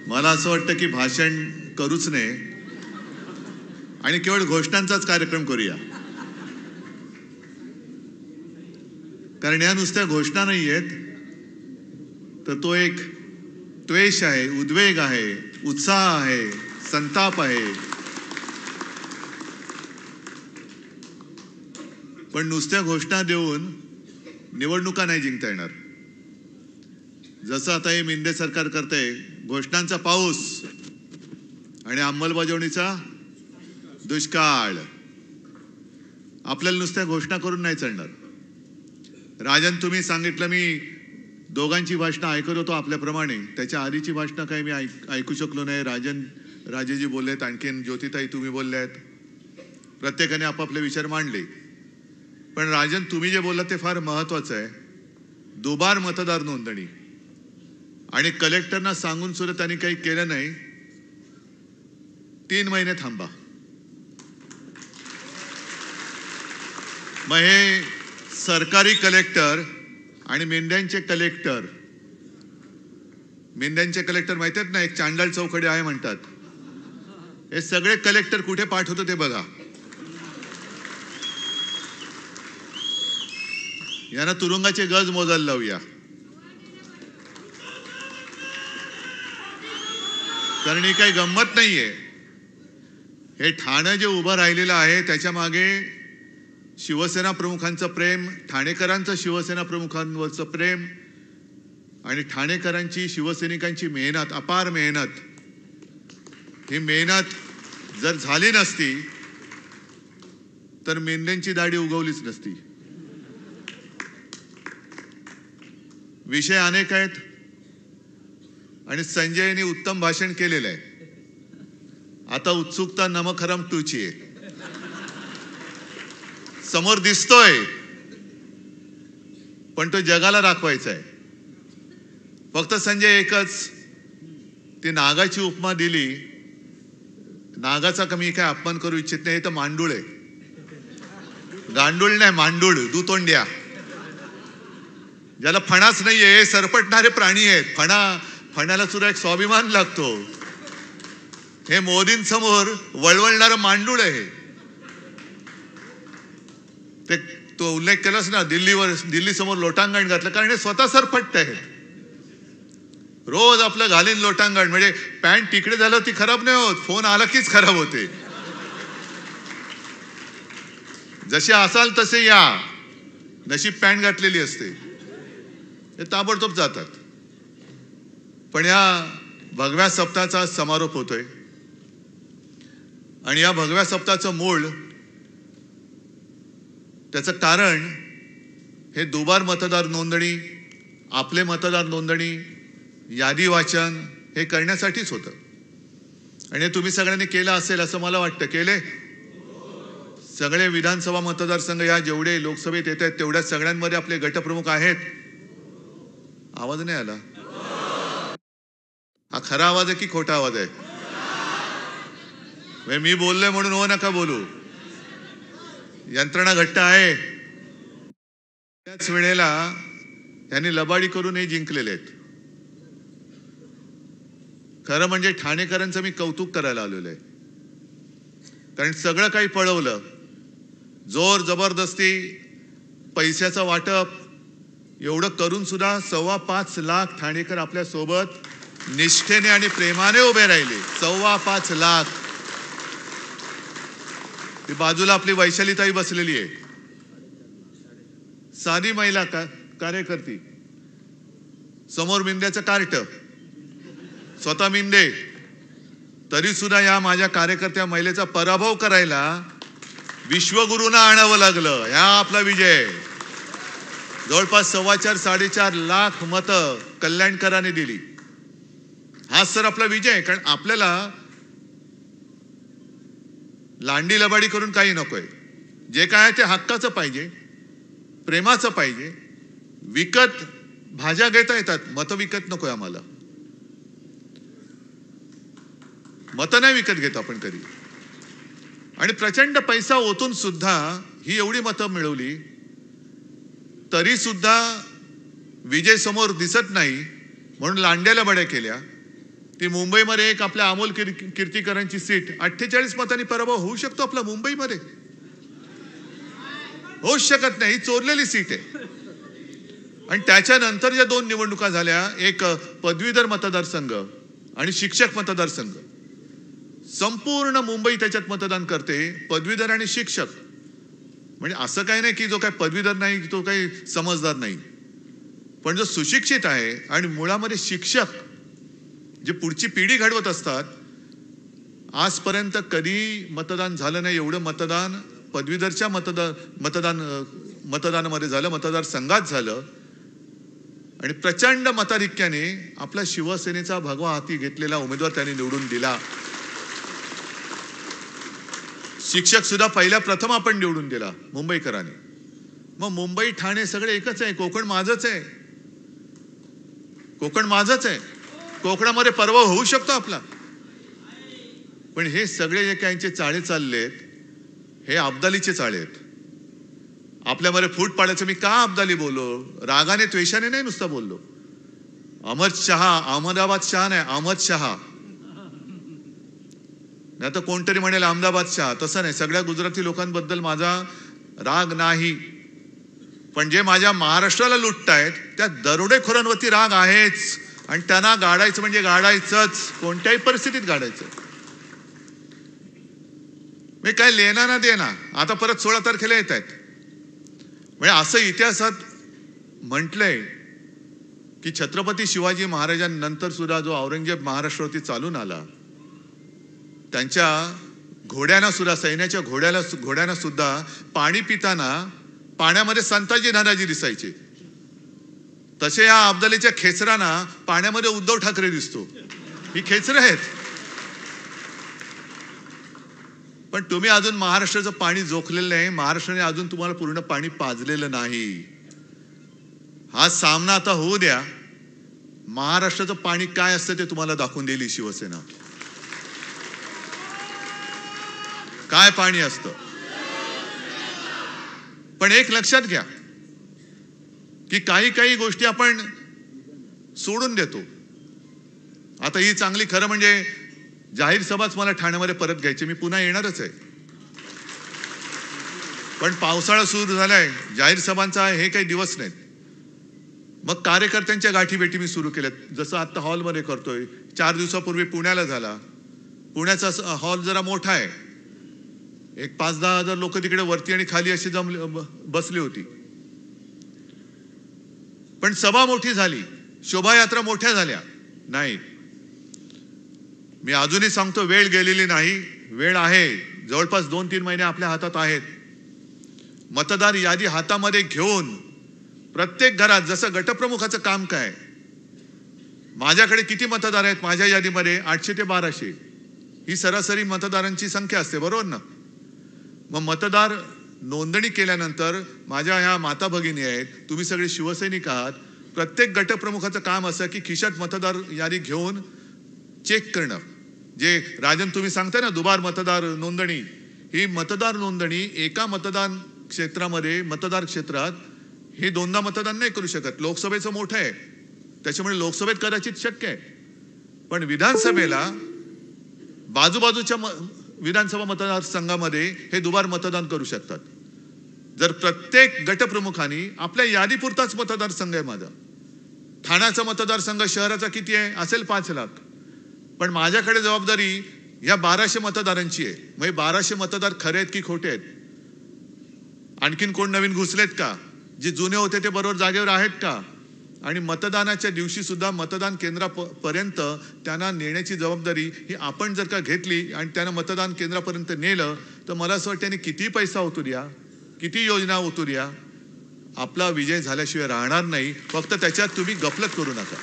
मला असं वाटतं की भाषण करूच नये आणि केवळ घोषणांचाच कार्यक्रम करूया. कारण या नुसत्या घोषणा नाही आहेत, तर तो एक द्वेष आहे, उद्वेग आहे, उत्साह आहे, संताप आहे. पण नुसत्या घोषणा देऊन निवडणुका नाही जिंकता येणार. जसं आता हे मिंदे सरकार करतंय, घोषणांचा पाऊस आणि अंमलबजावणीचा दुष्काळ. आपल्याला नुसत्या घोषणा करून नाही चालणार. राजन, तुम्ही सांगितलं, मी दोघांची भाषणं ऐकत होतो आपल्याप्रमाणे. त्याच्या आधीची भाषणं काही मी ऐकू शकलो नाही. राजेजी बोललेत, आणखीन ज्योतिताई तुम्ही बोलल्यात, प्रत्येकाने आपापले विचार मांडले. पण राजन, तुम्ही जे बोललात ते फार महत्वाचं आहे. दुबार मतदार नोंदणी आणि कलेक्टरना सांगून सुद्धा त्यांनी काही केलं नाही. 3 महिने थांबा. मग हे सरकारी कलेक्टर आणि मेंढ्यांचे कलेक्टर माहिती आहेत ना, एक चांडाळ चौकडे आहे म्हणतात. हे सगळे कलेक्टर कुठे पाठवतो ते बघा. यांना तुरुंगाचे गज मोजायला लावूया. कारण ही काही गंमत नाहीये. हे ठाणे जे उभं राहिलेलं आहे त्याच्या मागे शिवसेना प्रमुखांचं प्रेम, ठाणेकरांचं शिवसेना प्रमुखांवरचं प्रेम आणि ठाणेकरांची शिवसैनिकांची मेहनत, अपार मेहनत. ही मेहनत जर झाली नसती तर मेंढ्यांची दाढी उगवलीच नसती. विषय अनेक आहेत आणि संजयने उत्तम भाषण केलेलं आहे. आता उत्सुकता नमक-हराम 2 ची आहे. समोर दिसतोय, पण तो जगाला दाखवायचा आहे. फक्त संजय एकच, ती नागाची उपमा दिली. नागाचा कमी काय अपमान करू इच्छित नाही. हे तर मांडूळ आहे, गांडूळ नाही, मांडूळ, दुतोंड्या, ज्याला फणाच नाहीये. हे सरपटणारे प्राणी आहेत. फणाला सुद्धा एक स्वाभिमान लागतो. हे मोदींसमोर वळवळणारं मांडूळ आहे. ते तो उल्लेख केलास ना, दिल्ली समोर लोटांगण घातलं, कारण हे स्वतः सरपट्ट आहे. रोज आपलं घालीन लोटांगण. म्हणजे पॅन्ट तिकडे झालं ती खराब नाही होत, फोन आला कीच खराब होते. जसे असाल तसे या, नशीब पॅन्ट घातलेली असते. हे ताबडतोब जातात. पण या भगव्या सप्ताहाचा समारोप होतोय आणि या भगव्या सप्ताहाचं मूळ, त्याचं कारण हे दुबार मतदार नोंदणी, आपले मतदार नोंदणी, यादी वाचन हे करण्यासाठीच होतं. आणि हे तुम्ही सगळ्यांनी केलं असेल असं मला वाटतं. केले सगळे विधानसभा मतदारसंघ, या जेवढे लोकसभेत येत आहेत तेवढ्या सगळ्यांमध्ये आपले गटप्रमुख आहेत. आवाज नाही आला. हा खरा आवाज आहे की खोटा आवाज आहे? मी बोललोय म्हणून हो नका बोलू. यंत्रणा घट्ट आहे. त्याच वेळेला त्यांनी लबाडी करून हे जिंकलेले आहेत. खरं म्हणजे ठाणेकरांचं मी कौतुक करायला आलेलो आहे. कारण सगळं काही पळवलं, जोर जबरदस्ती, पैशाचं वाटप, एवढं करून सुद्धा 5.25 लाख ठाणेकर आपल्या सोबत निष्ठेने आणि प्रेमाने उभे राहिले. 5.25 लाख. ती बाजूला आपली वैशालीताई बसलेली आहे, साधी महिला कार्यकर्ती. समोर मिंद्याचं कार्ट, स्वतः मिंदे. तरी सुद्धा या माझ्या कार्यकर्त्या महिलेचा पराभव करायला विश्वगुरूंना आणावं लागलं. हा आपला विजय. जवळपास 4.25-4.5 लाख मतं कल्याणकरांनी दिली. हाच तर आपला विजय. कारण आपल्याला लांडी लबाडी करून काही नकोय. जे काय आहे ते हक्काचं पाहिजे, प्रेमाचं पाहिजे. विकत भाज्या घेता येतात, मतं विकत नकोय आम्हाला. मतं नाही विकत घेत आपण कधी. आणि प्रचंड पैसा ओतून सुद्धा ही एवढी मतं मिळवली, तरी सुद्धा विजय समोर दिसत नाही म्हणून लांड्याला बड्या केल्या. ती मुंबईमध्ये एक आपल्या अमोल कीर्तीकरांची सीट 48 मतांनी पराभव होऊ शकतो आपला मुंबईमध्ये? होऊच शकत नाही, ही चोरलेली सीट आहे. आणि त्याच्यानंतर ज्या 2 निवडणुका झाल्या, एक पदवीधर मतदारसंघ आणि शिक्षक मतदारसंघ, संपूर्ण मुंबई त्याच्यात मतदान करते, पदवीधर आणि शिक्षक. म्हणजे असं काही नाही की जो काही पदवीधर नाही तो काही समजदार नाही, पण जो सुशिक्षित आहे आणि मुळामध्ये शिक्षक जे पुढची पिढी घडवत असतात, आजपर्यंत कधी मतदान झालं नाही एवढं मतदान पदवीधरच्या मतदानामध्ये झालं, मतदारसंघात झालं. आणि प्रचंड मताधिक्याने आपला शिवसेनेचा भगवा हाती घेतलेला उमेदवार त्यांनी निवडून दिला. शिक्षक सुद्धा प्रथम आपण निवडून दिला मुंबईकरांनी. मग मुंबई ठाणे सगळे एकच आहे, कोकण माझंच आहे, कोकण माझंच आहे. कोकणामध्ये पराभव होऊ शकतो आपला. पण हे सगळे जे काहींचे चाळे चाललेत, हे अब्दालीचे चाळे आहेत. आपल्यामध्ये फूट पाडायचं. मी का अब्दाली बोललो? रागाने द्वेषाने नाही नुसतं बोललो. अहमद शहा, अहमदाबाद शहा नाही, अहमद शहा. नाही तर कोणतरी म्हणेल अहमदाबाद शहा. तसं नाही, सगळ्या गुजराती लोकांबद्दल माझा राग नाही, पण जे माझ्या महाराष्ट्राला लुटतायत त्या दरोडेखोरांवरती राग आहेच. आणि त्यांना गाडायचं म्हणजे गाडायचंच, कोणत्याही परिस्थितीत गाडायचं. मी काय लेना ना देना. आता परत 16 तारखेला येत आहेत. म्हणजे असं इतिहासात म्हटलंय की छत्रपती शिवाजी महाराजांनंतर सुद्धा जो औरंगजेब महाराष्ट्रावरती चालून आला, त्यांच्या घोड्यांना सुद्धा, सैन्याच्या घोड्यांना सुद्धा पाणी पिताना पाण्यामध्ये संताजी धनाजी दिसायचे. तसे या अब्दालीच्या खेचरांना पाण्यामध्ये उद्धव ठाकरे दिसतो. ही खेचरं आहेत. पण तुम्ही अजून महाराष्ट्राचं पाणी जोखलेलं नाही. महाराष्ट्राने अजून तुम्हाला पूर्ण पाणी पाजलेलं नाही. हा सामना आता होऊ द्या. महाराष्ट्राचं पाणी काय असतं ते तुम्हाला दाखवून देईल शिवसेना. काय पाणी असतं. पण एक लक्षात घ्या की काही गोष्टी आपण सोडून देतो. आता ही चांगली, खरं म्हणजे जाहीर सभाच मला ठाण्यामध्ये परत घ्यायची. मी पुन्हा येणारच आहे, पण पावसाळा सुरू झालाय, जाहीर सभांचा हे काही दिवस नाहीत. मग कार्यकर्त्यांच्या गाठी भेटी मी सुरू केल्यात. जसं आता हॉलमध्ये करतोय. 4 दिवसापूर्वी पुण्याला झाला. पुण्याचा हॉल जरा मोठा आहे. एक 5-10 हजार लोक तिकडे वरती आणि खाली अशी बसली होती. पण सभा मोठी झाली, शोभायात्रा मोठ्या झाल्या नाही. मी अजूनही सांगतो, वेळ गेलेली नाही, वेळ आहे. जवळपास 2-3 महिने आपल्या हातात आहेत. मतदार यादी हातामध्ये घेऊन प्रत्येक घरात, जसं गटप्रमुखाचं काम काय, माझ्याकडे किती मतदार आहेत माझ्या यादीमध्ये? 800 ते 1200 ही सरासरी मतदारांची संख्या असते, बरोबर ना? मग मतदार नोंदणी केल्यानंतर माझ्या ह्या माता भगिनी आहेत, तुम्ही सगळे शिवसैनिक आहात. प्रत्येक गटप्रमुखाचं काम असं की खिशात मतदार यादी घेऊन चेक करणं. जे राजन तुम्ही सांगताय ना, दुबार मतदार नोंदणी, ही मतदार नोंदणी एका मतदान क्षेत्रामध्ये, मतदार क्षेत्रात हे 2दा मतदान नाही करू शकत. लोकसभेचं मोठं आहे, त्याच्यामुळे लोकसभेत कदाचित शक्य आहे. पण विधानसभेला बाजूबाजूच्या विधानसभा मतदारसंघामध्ये हे दुबार मतदान करू शकतात. जर प्रत्येक गटप्रमुखांनी, आपल्या यादीपुरताच मतदारसंघ आहे माझा, ठाण्याचा मतदारसंघ शहराचा किती आहे? असेल 5 लाख. पण माझ्याकडे जबाबदारी या 1200 मतदारांची आहे. मग 1200 मतदार खरे आहेत की खोटे आहेत? आणखीन कोण नवीन घुसलेत का? जे जुने होते ते बरोबर जागेवर आहेत का? आणि मतदानाच्या दिवशी सुद्धा मतदान केंद्रापर्यंत त्यांना नेण्याची जबाबदारी ही आपण जर का घेतली आणि त्यांना मतदान केंद्रापर्यंत नेलं, तर मला असं वाटतं त्यांनी किती पैसा ओतू द्या, किती योजना ओतू द्या, आपला विजय झाल्याशिवाय राहणार नाही. फक्त त्याच्यात तुम्ही गफलत करू नका.